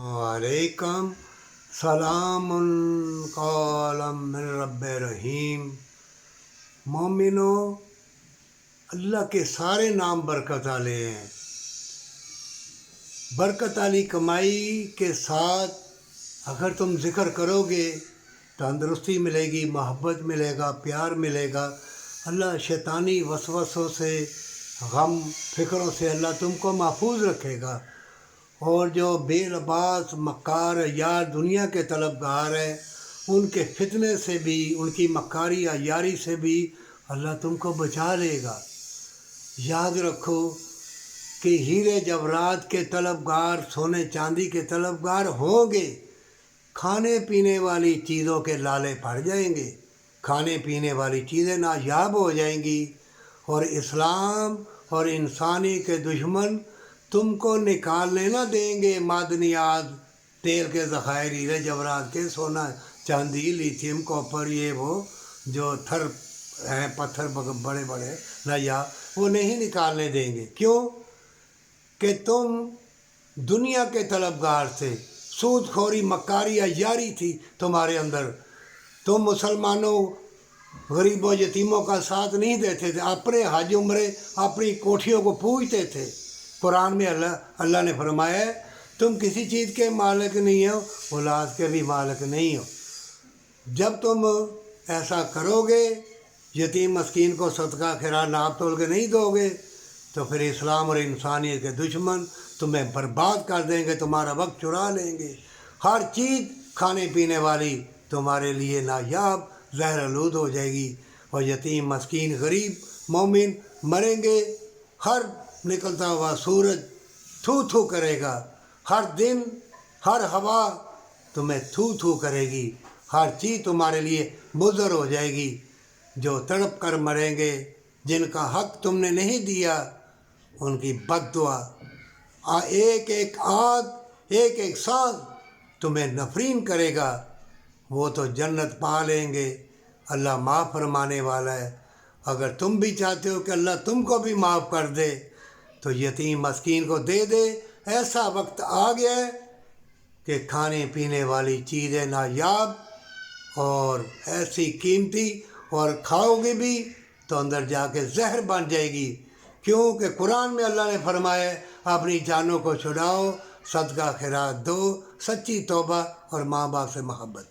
वालेकुम सलामुन कौलम मिन रब्बिर रहीम। मोमिनो, अल्लाह के सारे नाम बरकत वाले हैं। बरकत वाली कमाई के साथ अगर तुम ज़िक्र करोगे तंदुरुस्ती मिलेगी, मोहब्बत मिलेगा, प्यार मिलेगा। अल्लाह शैतानी वसवसों से, गम फ़िक्रों से अल्लाह तुमको महफूज रखेगा। और जो बेलबास मक्कार यार दुनिया के तलबगार हैं, उनके फितने से भी, उनकी मक्कारी या यारी से भी अल्लाह तुमको बचा लेगा। याद रखो कि हीरे जवरात के तलबगार, सोने चांदी के तलबगार होंगे, खाने पीने वाली चीज़ों के लाले पड़ जाएंगे, खाने पीने वाली चीज़ें नायाब हो जाएंगी। और इस्लाम और इंसानी के दुश्मन तुमको निकालने ना देंगे मादनियात, तेल के ज़खायर, हीरे जवरात के, सोना चांदी, लिथियम, कॉपर, ये वो जो थर हैं, पत्थर बड़े बड़े नया, वो नहीं निकालने देंगे। क्यों? कि तुम दुनिया के तलबगार से, सूदखोरी, मक्कारी या यारी थी तुम्हारे अंदर। तुम मुसलमानों, गरीबों, यतीमों का साथ नहीं देते थे, अपने हज उम्रे, अपनी कोठियों को पूजते थे। कुरान में अल्लाह ने फरमाया है, तुम किसी चीज़ के मालिक नहीं हो, औलाद के भी मालिक नहीं हो। जब तुम ऐसा करोगे, यतीम मस्कीन को सदका खैरात नाप तोल के नहीं दोगे, तो फिर इस्लाम और इंसानियत के दुश्मन तुम्हें बर्बाद कर देंगे, तुम्हारा वक्त चुरा लेंगे। हर चीज़ खाने पीने वाली तुम्हारे लिए नायाब, ज़हर आलूद हो जाएगी। और यतीम मस्कीन गरीब मोमिन मरेंगे। हर निकलता हुआ सूरज थू थू करेगा, हर दिन हर हवा तुम्हें थू थू करेगी, हर चीज़ तुम्हारे लिए मुज़र हो जाएगी। जो तड़प कर मरेंगे, जिनका हक तुमने नहीं दिया, उनकी बद्दुआ, एक एक आँख, एक एक सांस तुम्हें नफरीन करेगा। वो तो जन्नत पा लेंगे। अल्लाह माफ़ फरमाने वाला है। अगर तुम भी चाहते हो कि अल्लाह तुमको भी माफ़ कर दे, तो यतीम मस्कीन को दे दे। ऐसा वक्त आ गया है कि खाने पीने वाली चीज़ें नायाब और ऐसी कीमती, और खाओगे भी तो अंदर जाके जहर बन जाएगी। क्योंकि कुरान में अल्लाह ने फरमाया है, अपनी जानों को छुड़ाओ, सदका खैरात दो, सच्ची तौबा और माँ बाप से मोहब्बत।